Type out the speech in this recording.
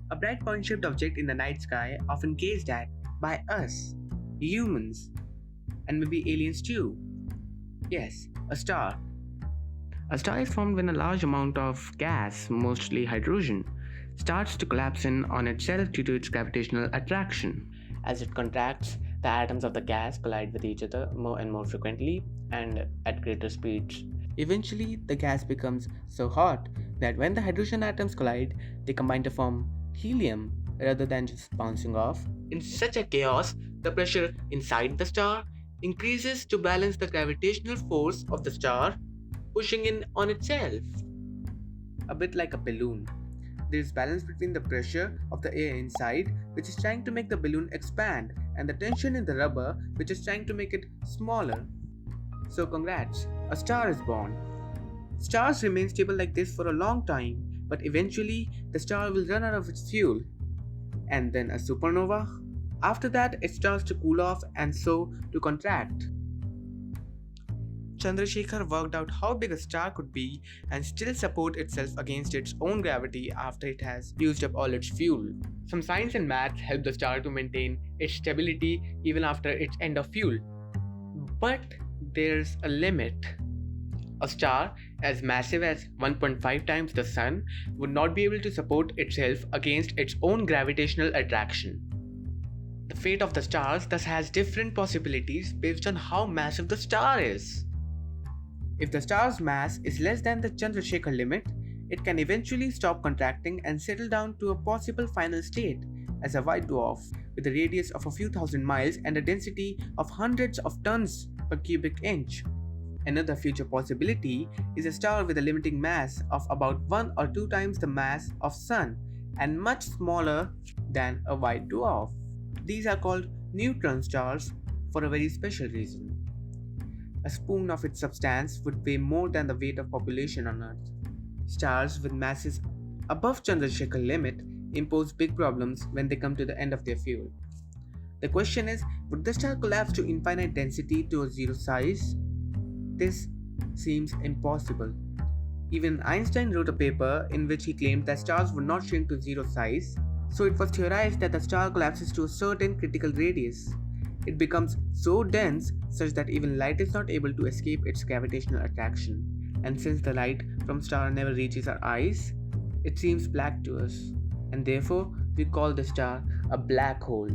A bright point-shaped object in the night sky, often gazed at by us, humans, and maybe aliens too. Yes, a star. A star is formed when a large amount of gas, mostly hydrogen, starts to collapse in on itself due to its gravitational attraction. As it contracts, the atoms of the gas collide with each other more and more frequently and at greater speeds. Eventually, the gas becomes so hot that when the hydrogen atoms collide, they combine to form helium rather than just bouncing off. In such a chaos, the pressure inside the star increases to balance the gravitational force of the star pushing in on itself. A bit like a balloon. There is balance between the pressure of the air inside, which is trying to make the balloon expand, and the tension in the rubber, which is trying to make it smaller. So, congrats, a star is born. Stars remain stable like this for a long time, but eventually the star will run out of its fuel. And then a supernova? After that, it starts to cool off and so to contract. Chandrasekhar worked out how big a star could be and still support itself against its own gravity after it has used up all its fuel. Some science and maths help the star to maintain its stability even after its end of fuel. But there's a limit. A star as massive as 1.5 times the Sun would not be able to support itself against its own gravitational attraction. The fate of the stars thus has different possibilities based on how massive the star is. If the star's mass is less than the Chandrasekhar limit, it can eventually stop contracting and settle down to a possible final state as a white dwarf with a radius of a few thousand miles and a density of hundreds of tons per cubic inch. Another future possibility is a star with a limiting mass of about 1 or 2 times the mass of Sun and much smaller than a white dwarf. These are called neutron stars for a very special reason. A spoon of its substance would weigh more than the weight of population on Earth. Stars with masses above Chandrasekhar limit impose big problems when they come to the end of their fuel. The question is, would the star collapse to infinite density to a zero size? This seems impossible. Even Einstein wrote a paper in which he claimed that stars would not shrink to zero size, so it was theorized that the star collapses to a certain critical radius. It becomes so dense such that even light is not able to escape its gravitational attraction, and since the light from star never reaches our eyes, it seems black to us, and therefore we call the star a black hole.